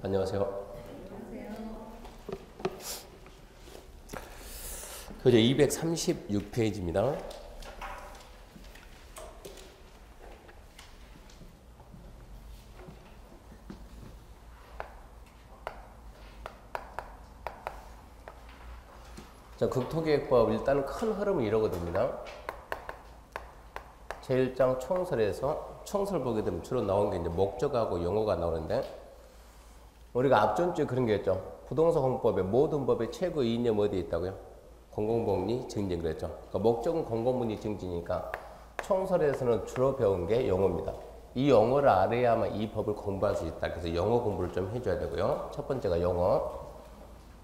안녕하세요. 교재 236페이지입니다. 자, 국토계획법 일단은 큰 흐름은 이러거든요. 제1장 총설에서 총설 보게 되면 주로 나오는 게 이제 목적하고 용어가 나오는데, 우리가 앞전주에 그런 게 있죠. 부동산 공법의 모든 법의 최고 이념 어디에 있다고요? 공공복리 증진 그랬죠. 그러니까 목적은 공공복리 증진이니까 총설에서는 주로 배운 게 용어입니다. 이 용어를 알아야만 이 법을 공부할 수 있다. 그래서 용어 공부를 좀 해줘야 되고요. 첫 번째가 용어,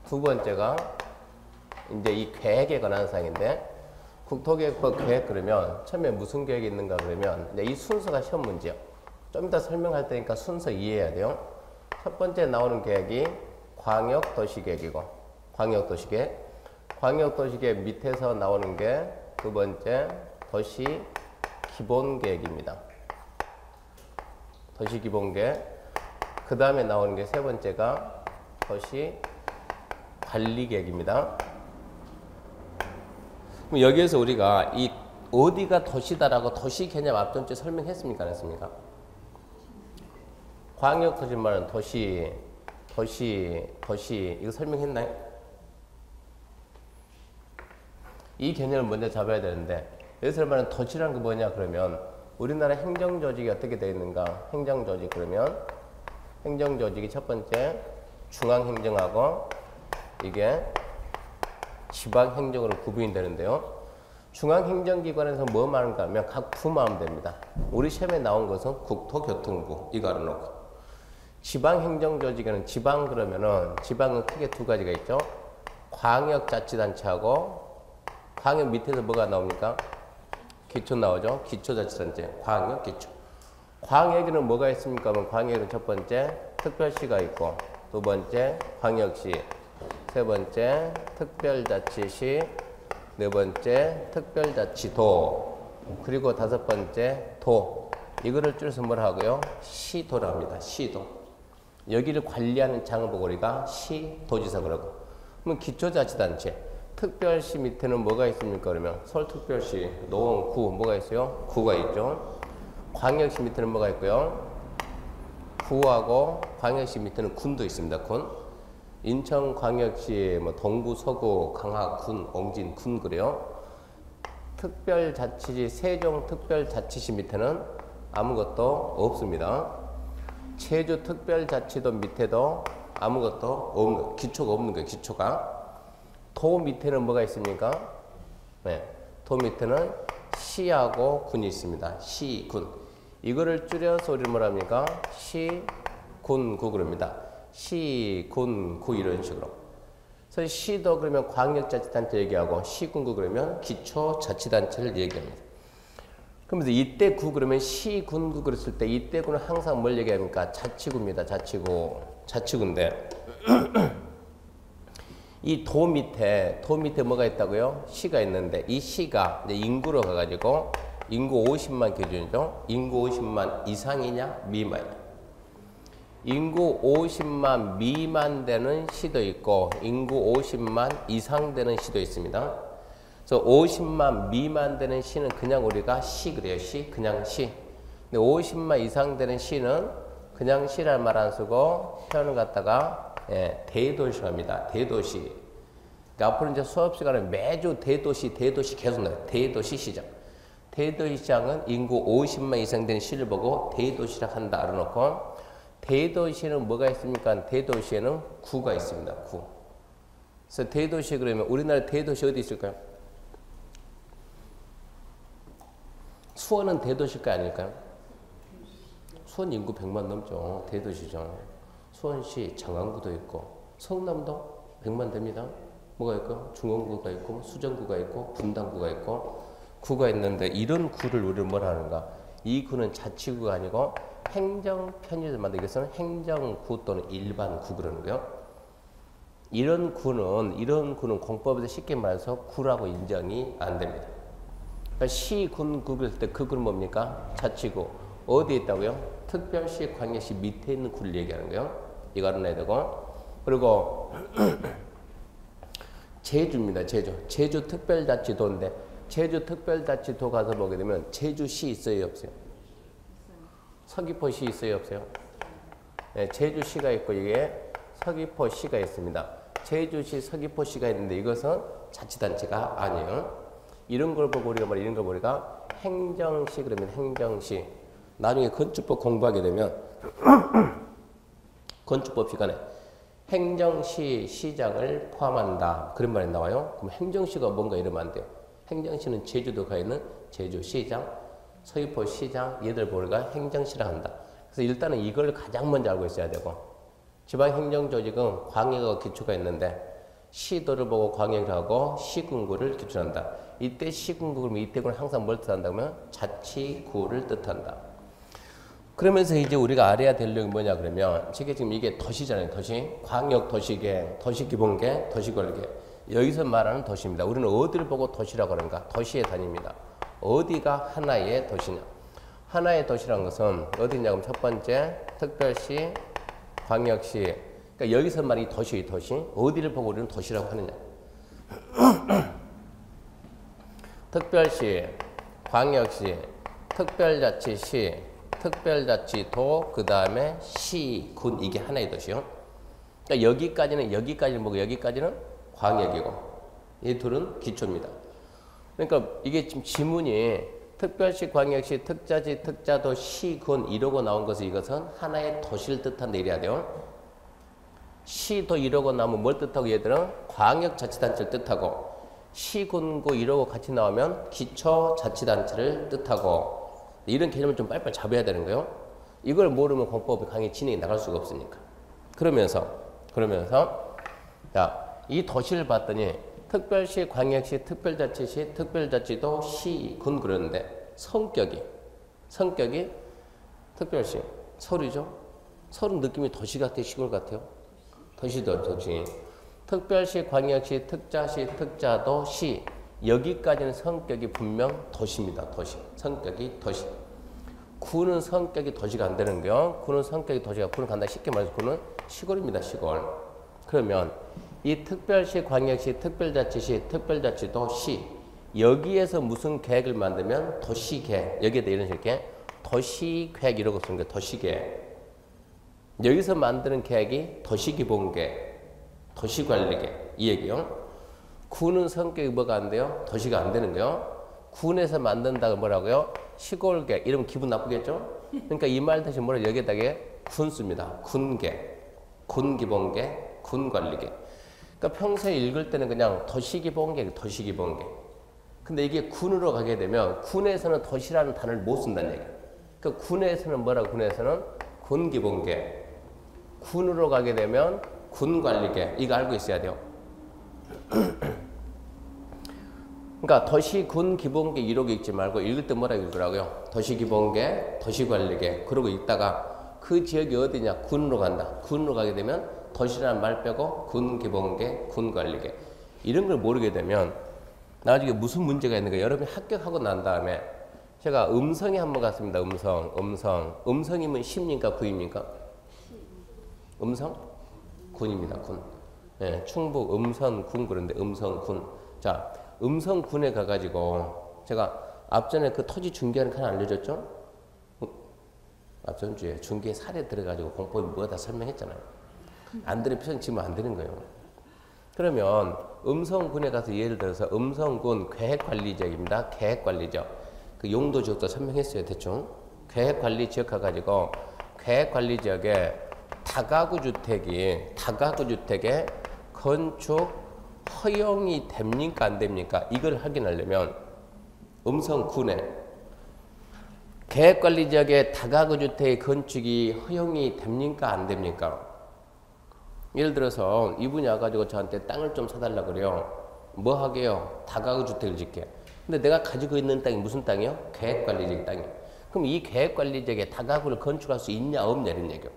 두 번째가 이제 이 계획에 관한 사항인데, 국토계획법 계획 그러면 처음에 무슨 계획이 있는가 그러면 이제 이 순서가 시험 문제요. 좀 이따 설명할 테니까 순서 이해해야 돼요. 첫 번째 나오는 계획이 광역도시계획이고, 광역도시계획. 광역도시계획 밑에서 나오는 게 두 번째 도시기본계획입니다. 도시기본계획. 그 다음에 나오는 게 세 번째가 도시관리계획입니다. 그럼 여기에서 우리가 이 어디가 도시다라고 도시 개념 앞전주에 설명했습니까? 안 했습니까? 광역도시 말은 도시 이거 설명했나요? 이 개념을 먼저 잡아야 되는데, 여기서 말하는 도시라는 게 뭐냐 그러면 우리나라 행정조직이 어떻게 되어 있는가? 행정조직 그러면 행정조직이 첫 번째 중앙행정하고 이게 지방행정으로 구분이 되는데요. 중앙행정기관에서 뭐 말하는가 하면 각 부만 하면 됩니다. 우리 시험에 나온 것은 국토교통부 이거 알아놓고, 지방행정조직에는 지방 그러면은 지방은 크게 두 가지가 있죠. 광역자치단체하고, 광역 밑에서 뭐가 나옵니까? 기초 나오죠. 기초자치단체, 광역, 기초. 광역에는 뭐가 있습니까? 그러면 광역에는 첫 번째 특별시가 있고, 두 번째 광역시, 세 번째 특별자치시, 네 번째 특별자치도, 그리고 다섯 번째 도. 이거를 줄여서 뭐라 하고요? 시도라 합니다. 시도. 여기를 관리하는 장을 보고 우리가 시도지사 그러고. 그러면 기초자치단체. 특별시 밑에는 뭐가 있습니까? 그러면 서울특별시, 노원구 뭐가 있어요? 구가 있죠. 광역시 밑에는 뭐가 있고요? 구하고 광역시 밑에는 군도 있습니다. 군. 인천광역시 뭐 동구, 서구, 강화, 군, 옹진, 군 그래요. 특별자치시, 세종특별자치시 밑에는 아무것도 없습니다. 제주특별자치도 밑에도 아무것도 없는, 기초가 없는 거예요. 기초가. 도 밑에는 뭐가 있습니까? 네, 도 밑에는 시하고 군이 있습니다. 시, 군. 이거를 줄여서 우리 뭐랍니까? 시, 군, 구 그럽니다. 시, 군, 구 이런 식으로. 그래서 시도 그러면 광역자치단체 얘기하고, 시군구 그러면 기초자치단체를 얘기합니다. 그러면서 이때 구 그러면 시, 군, 구 그랬을 때 이때 구는 항상 뭘 얘기합니까? 자치구입니다. 자치구. 자치구인데 이 도 밑에 뭐가 있다고요? 시가 있는데, 이 시가 이제 인구로 가가지고 인구 50만 기준이죠. 인구 50만 이상이냐 미만이냐. 인구 50만 미만 되는 시도 있고 인구 50만 이상 되는 시도 있습니다. 그래서 50만 미만 되는 시는 그냥 우리가 시 그래요. 시, 그냥 시. 근데 50만 이상 되는 시는 그냥 시란 말 안 쓰고 표현을 갖다가 대도시로 합니다. 대도시. 그러니까 앞으로 이제 수업 시간에 매주 대도시 계속 나와요. 대도시 시장. 대도시 시장은 인구 50만 이상 되는 시를 보고 대도시라 한다 알아놓고, 대도시는 뭐가 있습니까? 대도시에는 구가 있습니다. 구. 그래서 대도시 그러면 우리나라 대도시 어디 있을까요? 수원은 대도시일까요? 아닐까요? 수원 인구 100만 넘죠. 대도시죠. 수원시 장안구도 있고, 성남도 100만 됩니다. 뭐가 있고? 중원구가 있고, 수정구가 있고, 분당구가 있고, 구가 있는데, 이런 구를 우리는 뭐라 하는가? 이 구는 자치구가 아니고 행정 편의를 만들기 위해서는 행정구 또는 일반구 그러는 거예요. 이런 구는 공법에서 쉽게 말해서 구라고 인정이 안 됩니다. 그러니까 시, 군, 구 그랬을 때 그 구는 뭡니까? 자치구. 어디에 있다고요? 특별시, 광역시 밑에 있는 구를 얘기하는 거예요. 이거 알아놔야 되고. 그리고 제주입니다. 제주 특별자치도인데 제주 특별자치도 가서 보게 되면 제주시 있어요, 없어요? 서귀포시 있어요, 없어요? 네, 제주시가 있고 이게 서귀포시가 있습니다. 제주시, 서귀포시가 있는데 이것은 자치단체가 아니에요. 이런 걸 보고 우리가 이런 걸 우리가 행정시 그러면 행정시. 나중에 건축법 공부하게 되면 건축법 시간에 행정시 시장을 포함한다. 그런 말이 나와요. 그럼 행정시가 뭔가 이러면 안 돼요. 행정시는 제주도가 있는 제주시장, 서귀포시장 얘들 우리가 행정시라 한다. 그래서 일단은 이걸 가장 먼저 알고 있어야 되고 지방행정조직은 광역과 기초가 있는데 시도를 보고 광역을 하고 시군구를 기초한다. 이때 시군구 그러면 이때는 항상 뭘 뜻한다면 자치구를 뜻한다. 그러면서 이제 우리가 알아야 될 내용이 뭐냐 그러면 지금 이게 도시잖아요. 도시, 광역 도시계, 도시기본계, 도시관리계. 여기서 말하는 도시입니다. 우리는 어디를 보고 도시라고 하는가? 도시의 단위입니다. 어디가 하나의 도시냐? 하나의 도시라는 것은 어디냐면 첫 번째 특별시, 광역시. 그러니까 여기서 말이 도시. 어디를 보고 우리는 도시라고 하느냐? 특별시, 광역시, 특별자치시, 특별자치도, 그 다음에 시, 군 이게 하나의 도시요. 그러니까 여기까지는 뭐고 여기까지는 광역이고 이 둘은 기초입니다. 그러니까 이게 지금 지문이 특별시, 광역시, 특자지, 특자도, 시, 군 이러고 나온 것은 이것은 하나의 도시를 뜻한다 이래야 돼요. 시도 이러고 나오면 뭘 뜻하고 얘들은 광역자치단체를 뜻하고 시군구 이러고 같이 나오면 기초자치단체를 뜻하고 이런 개념을 좀 빨리빨리 잡아야 되는 거예요. 이걸 모르면 공법 강의 진행이 나갈 수가 없으니까. 그러면서 자, 이 도시를 봤더니 특별시, 광역시, 특별자치시, 특별자치도, 시, 군 그러는데 성격이 특별시 서울이죠. 서울은 느낌이 도시 같아요, 시골 같아요? 도시. 특별시, 광역시, 특자시, 특자도, 시 여기까지는 성격이 분명 도시입니다. 도시. 성격이 도시. 구는 성격이 도시가 안 되는 거요. 구는 성격이 도시가 구는 간다. 쉽게 말해서 구는 시골입니다. 시골. 그러면 이 특별시, 광역시, 특별자치시, 특별자치도, 시 여기에서 무슨 계획을 만들면 도시계획. 여기에다 이런 식의 도시계획 이라고 쓰는 거예요. 도시계획. 여기서 만드는 계획이 도시기본계획, 도시관리계획 이 얘기요. 구는 성격이 뭐가 안 돼요? 도시가 안 되는 거요. 군에서 만든다고 뭐라고요? 시골계. 이러면 기분 나쁘겠죠? 그러니까 이 말 대신 뭐라 여기에다가 군 씁니다. 군계, 군기본계, 군관리계. 그러니까 평소에 읽을 때는 그냥 도시기본계. 근데 이게 군으로 가게 되면 군에서는 도시라는 단어를 못 쓴다는 얘기예요. 그러니까 군에서는 뭐라고? 군에서는 군기본계. 군으로 가게 되면 군관리계. 이거 알고 있어야 돼요. 그러니까 도시, 군, 기본계 이러고 읽지 말고 읽을 때 뭐라고 읽으라고요? 도시기본계, 도시관리계. 그러고 읽다가 그 지역이 어디냐? 군으로 간다. 군으로 가게 되면 도시라는 말 빼고 군, 기본계, 군관리계. 이런 걸 모르게 되면 나중에 무슨 문제가 있는가? 여러분이 합격하고 난 다음에 제가 음성에 한번 갔습니다. 음성이면 시입니까? 구입니까? 음성? 군입니다. 군. 네, 충북 음성군 그런데 음성군. 자, 음성군에 가가지고 제가 앞전에 그 토지 중개하는 칸 알려줬죠? 앞전 주에 중개 사례 들어가지고 공법이 뭐다 설명했잖아요. 안 되는 표현 지면 안 되는 거예요. 그러면 음성군에 가서 예를 들어서 음성군 계획관리지역입니다. 계획관리지역. 그 용도 지역도 설명했어요. 대충. 계획관리지역 가가지고 계획관리지역에 다가구 주택에 건축 허용이 됩니까 안 됩니까? 이걸 확인하려면 음성군에 계획관리지역에 다가구 주택의 건축이 허용이 됩니까 안 됩니까? 예를 들어서 이분이 와가지고 저한테 땅을 좀 사달라 그래요. 뭐 하게요? 다가구 주택을 짓게. 근데 내가 가지고 있는 땅이 무슨 땅이요? 계획관리지역 땅이에요. 그럼 이 계획관리지역에 다가구를 건축할 수 있냐 없냐 이런 얘기요.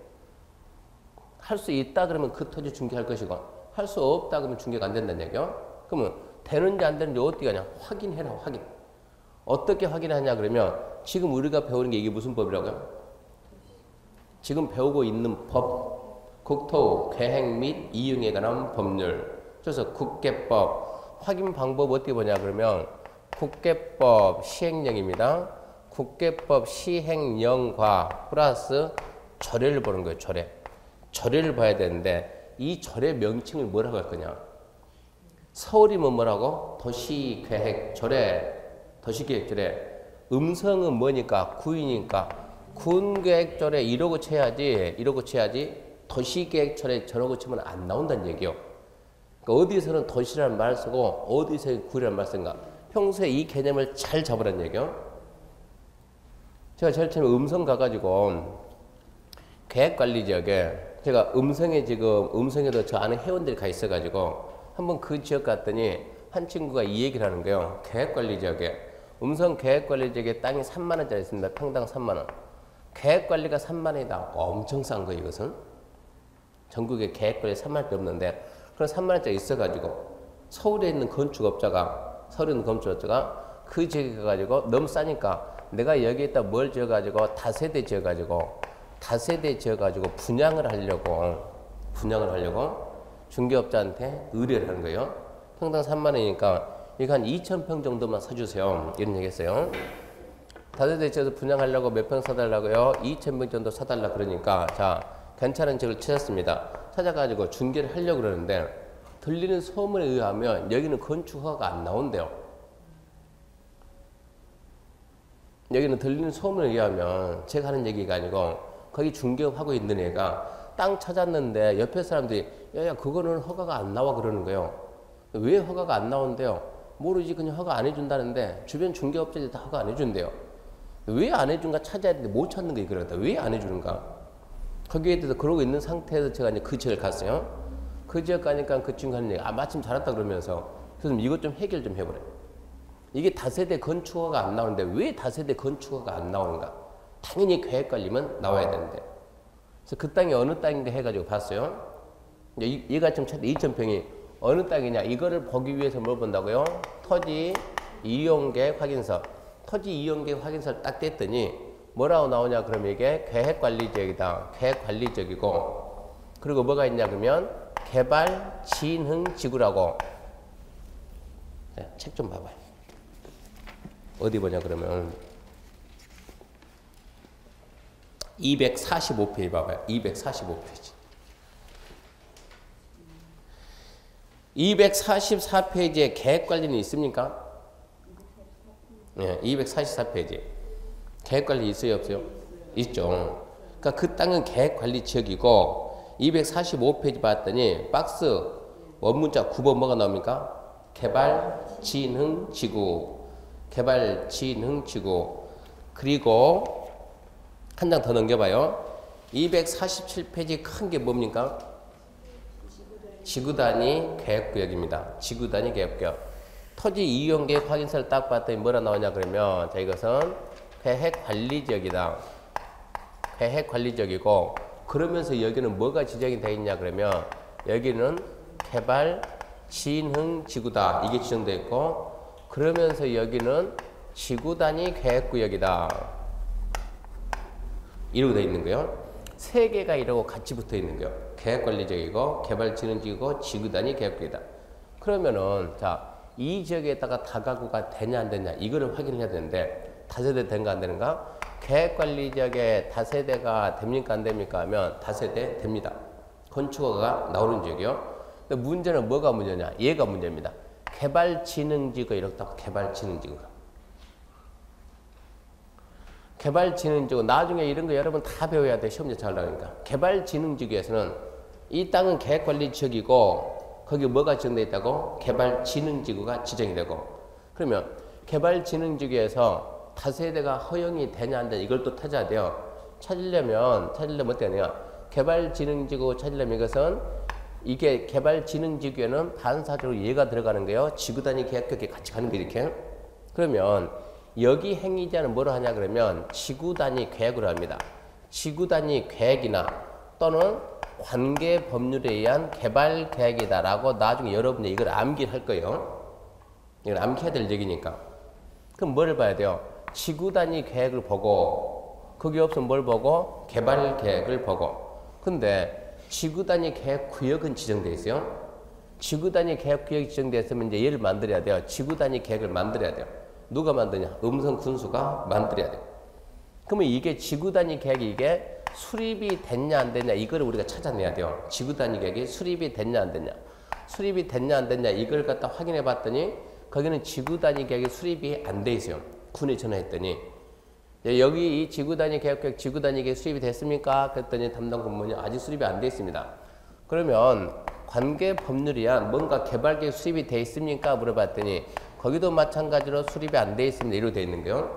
할 수 있다 그러면 그 토지 중개할 것이고 할 수 없다 그러면 중개가 안 된다는 얘기요. 그러면 되는지 안 되는지 어떻게 하냐? 확인해라. 확인. 어떻게 확인하냐 그러면 지금 우리가 배우는 게 이게 무슨 법이라고요? 지금 배우고 있는 법. 국토 계획 및 이용에 관한 법률. 그래서 국계법 확인 방법 어떻게 보냐 그러면 국계법 시행령입니다. 국계법 시행령과 플러스 조례를 보는 거예요. 조례. 조례를 봐야 되는데 이 조례 명칭을 뭐라고 할 거냐. 서울이면 뭐라고? 도시계획조례. 도시계획조례. 음성은 뭐니까? 구이니까 군계획조례 이러고 쳐야지. 이러고 쳐야지. 도시계획조례 저러고 치면 안 나온다는 얘기요. 그러니까 어디서는 도시라는 말을 쓰고 어디서 구이라는 말을 쓴가. 평소에 이 개념을 잘 잡으라는 얘기요. 제가 제일 처음에 음성 가가지고 계획관리지역에 제가 음성에도 저 안에 회원들이 가 있어가지고 한번 그 지역 갔더니 한 친구가 이 얘기를 하는 거예요. 계획관리지역에 음성 계획관리지역에 땅이 3만 원짜리 있습니다. 평당 3만 원. 계획관리가 3만 원이다. 엄청 싼 거예요. 이것은 전국에 계획관리 3만 원밖에 없는데 그런 3만 원짜리 있어가지고 서울에 있는 건축업자가 그 지역에 가가지고 너무 싸니까 내가 여기에다 뭘 지어가지고 다세대 지어가지고 분양을 하려고 중개업자한테 의뢰를 하는 거예요. 평당 3만 원이니까 이거 한 2,000평 정도만 사주세요. 이런 얘기 했어요. 다세대 지어서 분양하려고 몇 평 사달라고요? 2,000평 정도 사달라 그러니까 자 괜찮은 지역을 찾았습니다. 찾아가지고 중개를 하려고 그러는데 들리는 소문에 의하면 여기는 건축 허가가 안 나온대요. 여기는 들리는 소문에 의하면 제가 하는 얘기가 아니고 거기 중개업하고 있는 애가 땅 찾았는데 옆에 사람들이 야 그거는 허가가 안 나와 그러는 거예요. 왜 허가가 안 나온대요? 모르지 그냥 허가 안 해준다는데 주변 중개업자들이 다 허가 안 해준대요. 왜 안 해준가 찾아야 되는데 못 찾는 게 그러다. 왜 안 해주는가? 거기에 대해서 그러고 있는 상태에서 제가 이제 그 지역을 갔어요. 그 지역 가니까 그 친구가 하는 얘기 마침 잘 왔다 그러면서 그래서 이것 좀 해결 좀 해보래. 이게 다세대 건축허가 안 나오는데 왜 다세대 건축허가 안 나오는가? 당연히 계획관리면 나와야 되는데. 그래서 그 땅이 어느 땅인가 해가지고 봤어요. 얘가 좀 찾아 2,000평이 어느 땅이냐 이거를 보기 위해서 뭘 본다고요? 토지 이용계획 확인서. 토지 이용계획 확인서를 딱 뗐더니 뭐라고 나오냐 그러면 이게 계획관리지역이다. 계획관리지역이고 그리고 뭐가 있냐 그러면 개발진흥지구라고. 책 좀 봐봐요. 어디 보냐 그러면 245페이지 봐봐요. 245페이지. 244페이지에 계획관리는 있습니까? 네, 244페이지. 계획관리 있어요, 없어요? 있죠. 그러니까 그 땅은 계획관리 지역이고 245페이지 봤더니 박스 원문자 9번 뭐가 나옵니까? 개발진흥지구. 개발진흥지구. 그리고 한 장 더 넘겨봐요. 247페이지 큰 게 뭡니까? 지구단위 계획구역입니다. 지구단위 계획구역. 토지 이용계획 확인서를 딱 봤더니 뭐라 나오냐 그러면 자 이것은 계획관리지역이다. 계획관리지역이고 그러면서 여기는 뭐가 지정이 되어 있냐 그러면 여기는 개발진흥지구다. 이게 지정되어 있고 그러면서 여기는 지구단위 계획구역이다. 이러고 되어 있는 거예요. 세 개가 이러고 같이 붙어 있는 거예요. 계획관리지역이고 개발진흥지구고 지구단위 계획구역이다. 그러면은 자 이 지역에다가 다가구가 되냐 안 되냐 이거를 확인해야 되는데 다세대 된가 안 되는가? 계획관리지역에 다세대가 됩니까 안 됩니까 하면 다세대 됩니다. 건축허가가 나오는 지역이요. 근데 문제는 뭐가 문제냐? 얘가 문제입니다. 개발진흥지구 이렇게 딱 개발진흥지구가. 개발진흥지구 나중에 이런 거 여러분 다 배워야 돼. 시험지 잘 나가니까. 개발진흥지구에서는 이 땅은 계획관리지역이고 거기 뭐가 지정되어 있다고? 개발진흥지구가 지정이 되고 그러면 개발진흥지구에서 다세대가 허용이 되냐 안 되냐 이걸 또 찾아야 돼요. 찾으려면 어떻게 하냐? 개발진흥지구 찾으려면 이것은 이게 개발진흥지구에는 반사적으로 얘가 들어가는 거예요. 지구단위 계획구역에 같이 가는 거 이렇게. 그러면 여기 행위자는 뭐로 하냐 그러면 지구단위 계획으로 합니다. 지구단위 계획이나 또는 관계 법률에 의한 개발 계획이다라고 나중에 여러분이 이걸 암기를 할 거예요. 이걸 암기해야 될 얘기니까. 그럼 뭐를 봐야 돼요? 지구 단위 계획을 보고 거기 없으면 뭘 보고? 개발 계획을 보고. 근데 지구 단위 계획 구역은 지정되어 있어요. 지구 단위 계획 구역이 지정되어 있으면 이제 얘를 만들어야 돼요. 지구 단위 계획을 만들어야 돼요. 누가 만드냐? 음성 군수가 만들어야 돼요. 그러면 이게 지구 단위 계획이 이게 수립이 됐냐 안 됐냐 이걸 우리가 찾아내야 돼요. 지구 단위 계획이 수립이 됐냐 안 됐냐. 수립이 됐냐 안 됐냐 이걸 갖다 확인해 봤더니 거기는 지구 단위 계획이 수립이 안 돼 있어요. 군에 전화했더니 여기 이 지구 단위 계획 지구 단위 계획 수립이 됐습니까? 그랬더니 담당 공무원이 아직 수립이 안 돼 있습니다. 그러면 관계 법률이야 뭔가 개발 계획 수립이 돼 있습니까? 물어봤더니 거기도 마찬가지로 수립이 안 돼 있습니다. 이로 돼 있는 거요.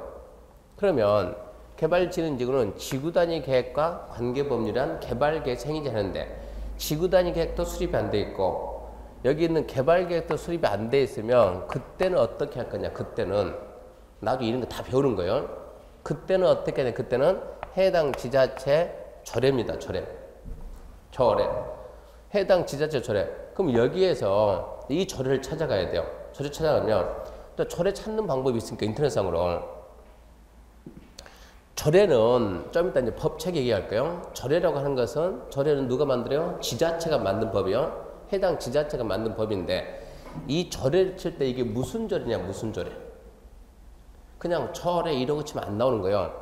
그러면 개발진흥지구는 지구 단위 계획과 관계 법률이란 개발 계획 생기지 않는데 지구 단위 계획도 수립이 안 돼 있고 여기 있는 개발 계획도 수립이 안 돼 있으면 그때는 어떻게 할 거냐? 그때는 나도 이런 거 다 배우는 거예요. 그때는 어떻게 하냐? 그때는 해당 지자체 조례입니다. 조례. 해당 지자체 조례. 그럼 여기에서 이 조례를 찾아가야 돼요. 조례 찾아가면 또 조례 찾는 방법이 있으니까 인터넷상으로. 조례는 좀 이따 이제 법책 얘기할게요. 조례라고 하는 것은 조례는 누가 만들어요? 지자체가 만든 법이요. 해당 지자체가 만든 법인데 이 조례를 칠 때 이게 무슨 조례냐? 무슨 조례? 그냥 조례 이러고 치면 안 나오는 거예요.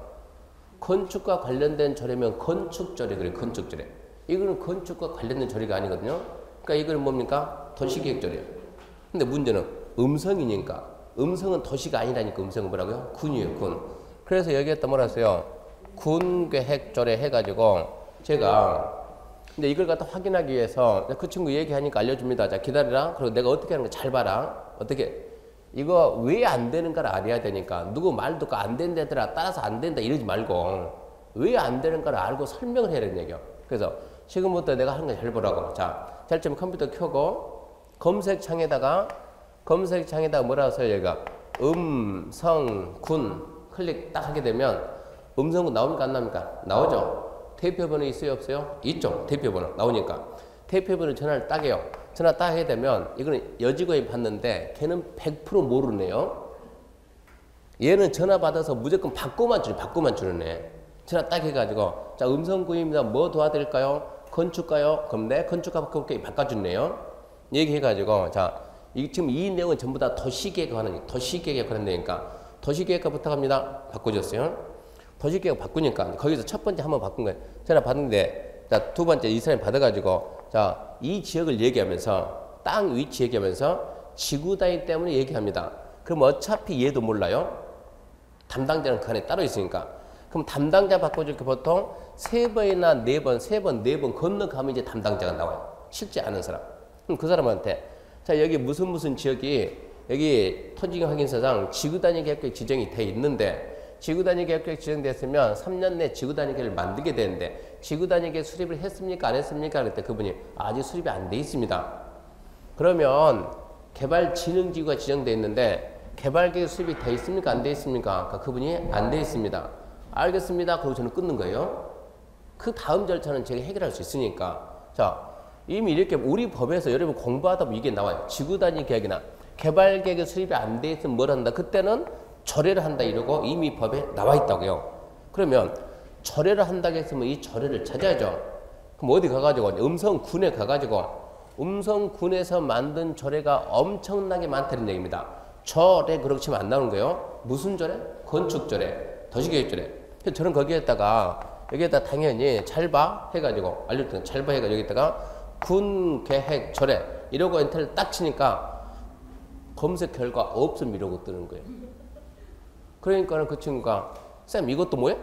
건축과 관련된 조례면 건축조례 그래요. 건축조례. 이거는 건축과 관련된 조례가 아니거든요. 그러니까 이거는 뭡니까? 도시계획조례. 근데 문제는 음성이니까 음성은 도시가 아니라니까 음성은 뭐라고요? 군이에요. 군. 그래서 여기에다 뭐라 했어요? 군계획조례 해가지고 제가 근데 이걸 갖다 확인하기 위해서 그 친구 얘기하니까 알려줍니다. 자 기다려라. 그리고 내가 어떻게 하는 거 잘 봐라. 어떻게 이거 왜 안 되는가를 알아야 되니까 누구 말 듣고 안 된다더라 따라서 안 된다 이러지 말고 왜 안 되는가를 알고 설명을 해야 되는 얘기야. 그래서 지금부터 내가 하는 거 잘 보라고. 자 제일 처음에 컴퓨터 켜고 검색창에다가 뭐라 써요? 얘가 음성군 클릭 딱 하게 되면 음성군 나옵니까 안 나옵니까? 나오죠. 대표번호 있어요 없어요? 있죠. 대표번호 나오니까 대표번호 전화를 딱 해요. 전화 딱 하게 되면 이거는 여직원이 받는데 걔는 100% 모르네요. 얘는 전화 받아서 무조건 받고만 주는 애. 전화 딱 해가지고 자 음성군입니다. 뭐 도와드릴까요? 건축가요? 그럼 네 건축가 바꿔주네요. 얘기해가지고 자 지금 이 내용은 전부 다 도시계획 하는 데니까 도시계획과 부탁합니다. 바꿔줬어요. 도시계획 바꾸니까 거기서 첫 번째 한번 바꾼 거예요. 전화 받는데 자 두 번째 이 사람이 받아가지고 자 이 지역을 얘기하면서 땅 위치 얘기하면서 지구 단위 때문에 얘기합니다. 그럼 어차피 얘도 몰라요. 담당자는 그 안에 따로 있으니까. 그럼 담당자 바꿔줄 게 보통 세 번이나 네 번 건너가면 이제 담당자가 나와요. 실제 아는 사람. 그럼 그 사람한테 자 여기 무슨 지역이 여기 토지 확인서상 지구 단위 계획 지정이 돼 있는데 지구 단위 계획 지정됐으면 3년 내 지구 단위 계획을 만들게 되는데 지구 단위 계획 수립을 했습니까 안 했습니까? 그랬더니 그분이 아직 수립이 안 돼 있습니다. 그러면 개발진흥지구가 지정돼 있는데 개발 계획 수립이 돼 있습니까 안 돼 있습니까? 그러니까 그분이 안 돼 있습니다. 알겠습니다. 그리고 저는 끊는 거예요. 그 다음 절차는 제가 해결할 수 있으니까. 자 이미 이렇게 우리 법에서 여러분 공부하다 보면 이게 나와요. 지구 단위 계획이나 개발 계획 수립이 안 돼 있으면 뭘 한다? 그때는 조례를 한다 이러고 이미 법에 나와 있다고요. 그러면 조례를 한다고 했으면 이 조례를 찾아야죠. 그럼 어디 가가지고 음성군에 가가지고 음성군에서 만든 조례가 엄청나게 많다는 얘기입니다. 조례 그렇게 치면 안 나오는 거예요. 무슨 조례? 건축조례, 도시계획조례. 저는 거기에다가 여기에다 당연히 잘 봐 해가지고 알려주면 잘 봐 해가지고 여기다가 군계획조례 이러고 엔터를 딱 치니까 검색 결과 없음 이러고 뜨는 거예요. 그러니까 그 친구가 쌤 이것도 뭐야?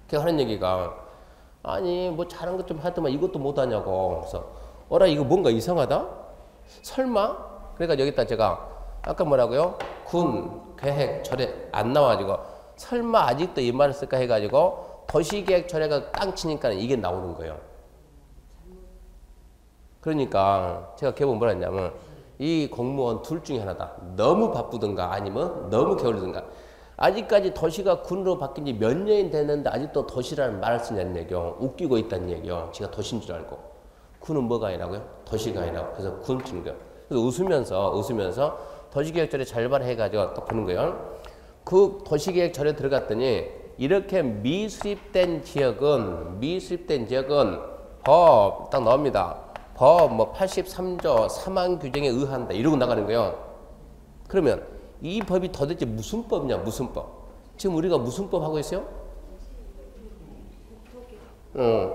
걔가 하는 얘기가 아니 뭐 잘한 것 좀 하더만 이것도 못하냐고. 그래서 어라 이거 뭔가 이상하다? 설마? 그러니까 여기다 제가 아까 뭐라고요? 군, 계획, 조례 안 나와가지고 설마 아직도 이 말을 쓸까 해가지고 도시계획 조례가 땅 치니까 이게 나오는 거예요. 그러니까 제가 개본 뭐라 했냐면 이 공무원 둘 중에 하나다. 너무 바쁘든가 아니면 너무 게을르든가. 아직까지 도시가 군으로 바뀐 지 몇 년이 됐는데 아직도 도시라는 말을 쓰냐는 얘기요. 웃기고 있다는 얘기요. 제가 도시인 줄 알고. 군은 뭐가 아니라고요? 도시가 아니라고. 그래서 군 치는 거예요. 그래서 웃으면서 도시계획조례 잘 발해가지고 딱 보는 거예요. 그 도시계획조례 들어갔더니 이렇게 미수립된 지역은 법 딱 나옵니다. 법 뭐 83조 사망 규정에 의한다 이러고 나가는 거예요. 그러면 이 법이 도대체 무슨 법이냐? 무슨 법? 지금 우리가 무슨 법 하고 있어요?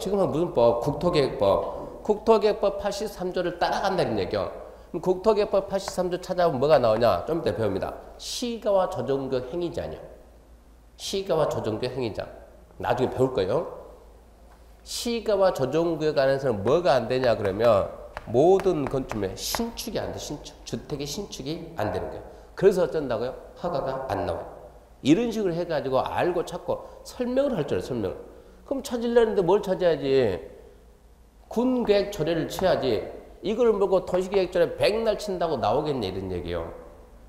지금 무슨 법? 국토계획법. 국토계획법 83조를 따라간다는 얘기요. 그럼 국토계획법 83조 찾아보면 뭐가 나오냐? 좀 이따 배웁니다. 시가와 조정구역 행위자냐. 시가와 조정구역 행위자. 나중에 배울 거예요. 시가와 조정구역 안에서는 뭐가 안 되냐 그러면 모든 건축물에 신축이 안 돼. 신축. 주택의 신축이 안 되는 거예요. 그래서 어쩐다고요? 허가가 안 나와요. 이런 식으로 해가지고 알고 찾고 설명을 할 줄 알아요. 설명을. 그럼 찾으려는데 뭘 찾아야지? 군계획 조례를 쳐야지. 이걸 보고 도시계획조례 백날 친다고 나오겠냐 이런 얘기예요.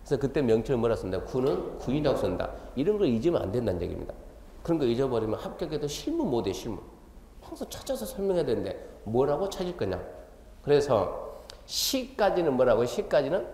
그래서 그때 명칭을 뭐라 쓴다? 군은 군이라고 쓴다. 이런 걸 잊으면 안 된다는 얘기입니다. 그런 거 잊어버리면 합격해도 실무 못 해. 실무. 항상 찾아서 설명해야 되는데 뭐라고 찾을 거냐. 그래서 시까지는 뭐라고? 시까지는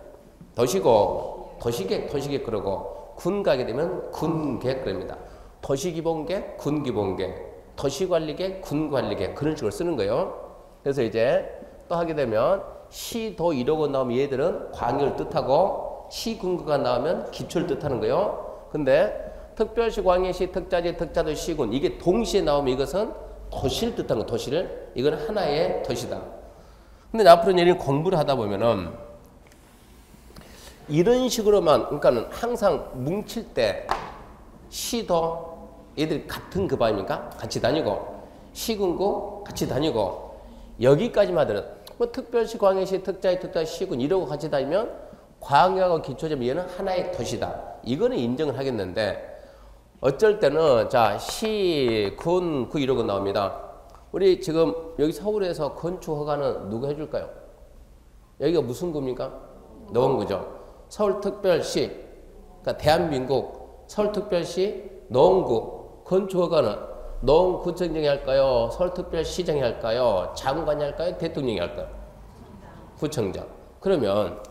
도시고 도시계획 그러고 군 가게 되면 군계획 그럽니다. 도시기본계획, 군기본계획, 도시관리계획, 군관리계획 그런 식으로 쓰는 거예요. 그래서 이제 또 하게 되면 시도 이러고 나오면 얘들은 광역을 뜻하고 시군구가 나오면 기초를 뜻하는 거예요. 근데 특별시, 광역시, 특자지, 특자도, 시군 이게 동시에 나오면 이것은 도시를 뜻하는 거. 도시를. 이건 하나의 도시다. 근데 앞으로 이런 공부를 하다 보면은 이런 식으로만 그러니까는 항상 뭉칠 때 시도 얘들이 같은 급 아닙니까? 같이 다니고 시군구 같이 다니고 여기까지만 하더라도 뭐 특별시, 광역시, 특자시, 특자시, 시군 이러고 같이 다니면 광역하고 기초점 얘는 하나의 도시다. 이거는 인정을 하겠는데 어쩔 때는 자 시, 군, 구 이러고 나옵니다. 우리 지금 여기 서울에서 건축 허가는 누가 해줄까요? 여기가 무슨 구입니까? 노원구죠. 서울특별시, 그러니까 대한민국 서울특별시 노원구 건축 허가는 노원구청장이 할까요? 서울특별시장이 할까요? 장관이 할까요? 대통령이 할까요? 구청장. 그러면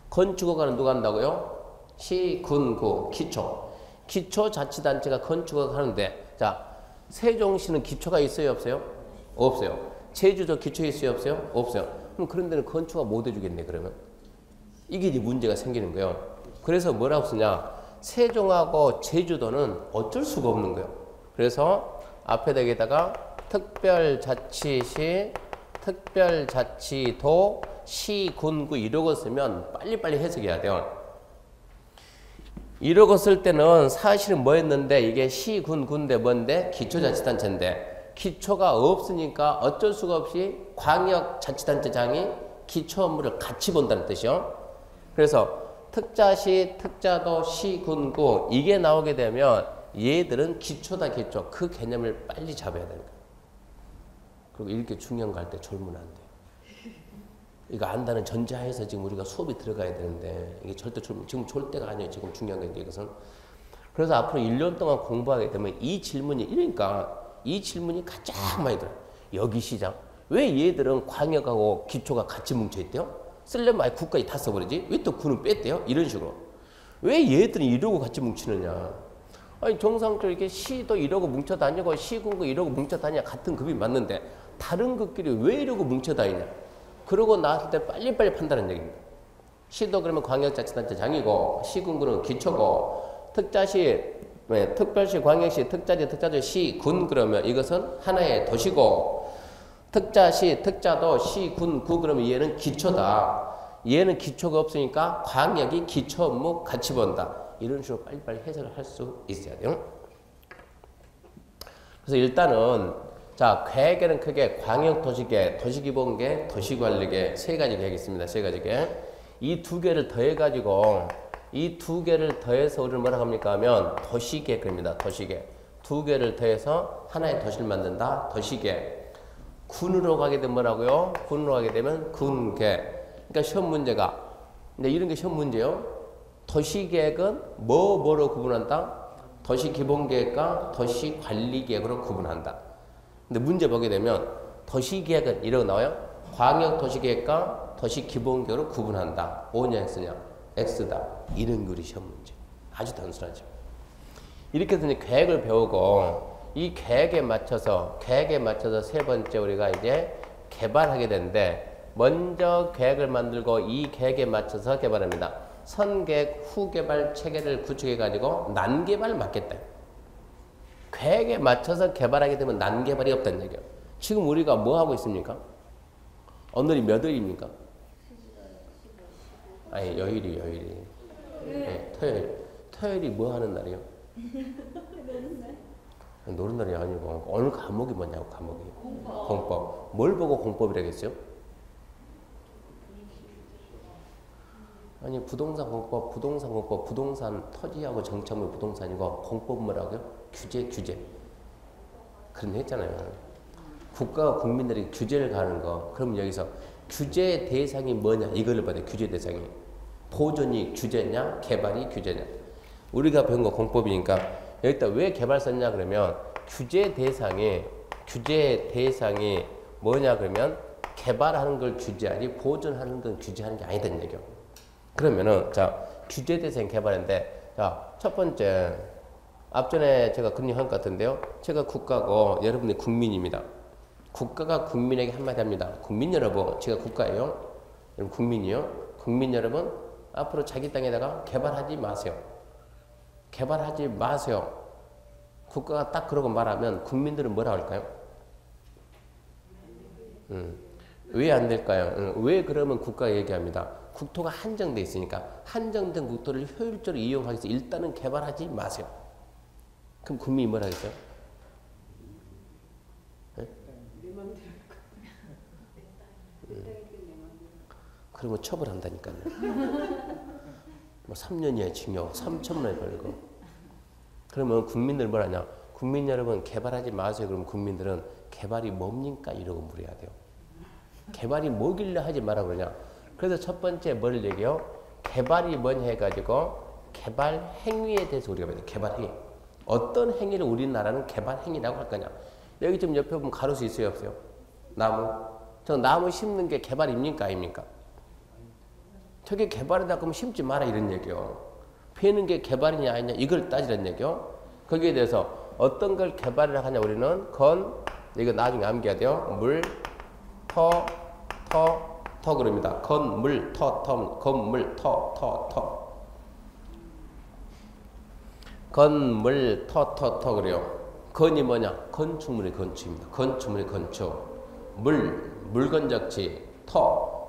건축 허가는 누가 한다고요? 시, 군, 구, 기초. 기초자치단체가 건축허가 하는데 자 세종시는 기초가 있어요? 없어요? 없어요. 제주도 기초 있어요? 없어요? 없어요. 그럼 그런 데는 건축허가 못 해주겠네 그러면. 이게 이제 문제가 생기는 거예요. 그래서 뭐라고 쓰냐. 세종하고 제주도는 어쩔 수가 없는 거예요. 그래서 앞에다 여기다가 특별자치시, 특별자치도, 시, 군, 구 이러고 쓰면 빨리빨리 해석해야 돼요. 이러고 쓸 때는 사실은 뭐였는데 이게 시, 군, 군대 뭔데? 기초자치단체인데 기초가 없으니까 어쩔 수가 없이 광역자치단체장이 기초 업무를 같이 본다는 뜻이요. 그래서 특자시, 특자도, 시, 군, 구 이게 나오게 되면 얘들은 기초다 기초. 그 개념을 빨리 잡아야 되는 거예요. 그리고 이렇게 중요한 거 할 때 졸면 안 돼요. 이거 안다는 전제하에서 지금 우리가 수업이 들어가야 되는데 이게 절대 지금 졸 때가 아니에요. 지금 중요한 게 이것은. 그래서 앞으로 1년 동안 공부하게 되면 이 질문이 이러니까 이 질문이 가장 많이 들어요. 여기 시장 왜 얘들은 광역하고 기초가 같이 뭉쳐 있대요? 쓰려면 아예 국까지 다 써버리지. 왜 또 군은 뺐대요? 이런 식으로. 왜 얘들은 이러고 같이 뭉치느냐. 아니 정상적으로 이렇게 시도 이러고 뭉쳐 다니고 시군도 이러고 뭉쳐 다니냐. 같은 급이 맞는데 다른 급끼리 왜 이러고 뭉쳐 다니냐. 그러고 나왔을 때 빨리빨리 판단하는 얘기입니다. 시도 그러면 광역자치단체장이고 시군구는 기초고 특자시, 특별시, 광역시, 특자지, 특자도, 시, 군 그러면 이것은 하나의 도시고 특자시, 특자도, 시, 군, 구 그러면 얘는 기초다. 얘는 기초가 없으니까 광역이 기초 업무 같이 본다. 이런 식으로 빨리빨리 해석을 할 수 있어야 돼요. 그래서 일단은 자, 계획에는 크게 광역도시계획, 도시기본계획, 도시관리계획 세 가지 계획이 있습니다. 세 가지 계획. 이 두 개를 더해가지고 이 두 개를 더해서 우리는 뭐라고 합니까 하면 도시계획입니다. 도시계획. 두 개를 더해서 하나의 도시를 만든다. 도시계획. 군으로 가게 되면 뭐라고요? 군으로 가게 되면 군계획. 그러니까 시험 문제가 근데 이런 게 시험 문제예요. 도시계획은 뭐로 구분한다? 도시기본계획과 도시관리계획으로 구분한다. 근데 문제 보게 되면 도시계획은 이러고 나와요. 광역도시계획과 도시기본계획으로 구분한다. O냐 X냐? X다. 이런 글이 시험 문제. 아주 단순하죠. 이렇게 해서 이제 계획을 배우고 이 계획에 맞춰서 세 번째 우리가 이제 개발하게 되는데 먼저 계획을 만들고 이 계획에 맞춰서 개발합니다. 선계획 후개발 체계를 구축해 가지고 난개발 맞겠다. 계획에 맞춰서 개발하게 되면 난개발이 없다는 얘기예요. 지금 우리가 뭐 하고 있습니까? 오늘이 몇 월입니까? 아니 요일이 네, 토요일이 뭐 하는 날이요? 노는 날이 아니고 오늘 과목이 뭐냐고. 과목이 공법. 뭘 보고 공법이라겠어요? 아니 부동산 공법, 부동산 토지하고 정착물 부동산이고 공법 뭐라고요? 규제. 그런 거 했잖아요. 국가와 국민들이 규제를 가는 거. 그럼 여기서 규제 대상이 뭐냐? 이거를 봐야 돼. 규제 대상이. 보존이 규제냐? 개발이 규제냐? 우리가 배운 거 공법이니까 여기다 왜 개발 썼냐 그러면 규제 대상이 뭐냐 그러면 개발하는 걸 규제하지 보존하는 건 규제하는 게 아니다는 얘기예요. 그러면은 자 규제 대상 개발인데 자 첫 번째 앞전에 제가 그런 얘기 한 것 같은데요. 제가 국가고 여러분이 국민입니다. 국가가 국민에게 한마디 합니다. 국민 여러분, 제가 국가예요. 여러분 국민이요. 국민 여러분, 앞으로 자기 땅에다가 개발하지 마세요. 개발하지 마세요. 국가가 딱 그러고 말하면 국민들은 뭐라 할까요? 왜 안 될까요? 왜 그러면 국가가 얘기합니다. 국토가 한정돼 있으니까 한정된 국토를 효율적으로 이용하기 위해서 일단은 개발하지 마세요. 그럼 국민이 뭐라 하겠어요? 그러면 처벌한다니까요. 뭐 3년 이하의 징역, 3천만 원 벌고. 그러면 국민들 뭐라냐? 국민 여러분 개발하지 마세요. 그러면 국민들은 개발이 뭡니까? 이러고 물어야 돼요. 개발이 뭐길래 하지 마라 그러냐? 그래서 첫 번째 뭘 얘기해요? 개발이 뭐냐 해가지고 개발 행위에 대해서 우리가 봐야 돼요. 개발 행위. 어떤 행위를 우리나라는 개발 행위라고 할 거냐? 여기 좀 옆에 보면 가로수 있어요, 없어요? 나무. 저 나무 심는 게 개발입니까? 아닙니까? 저게 개발이다 그러면 심지 마라 이런 얘기요. 피는 게 개발이냐 아니냐 이걸 따지라는 얘기요. 거기에 대해서 어떤 걸 개발을 하냐 우리는 이거 나중에 암기해야 돼요. 물, 토 그럽니다. 건물, 건물, 건물, 그래요. 건이 뭐냐? 건축물의 건축입니다. 건축물의 건축. 물건적지,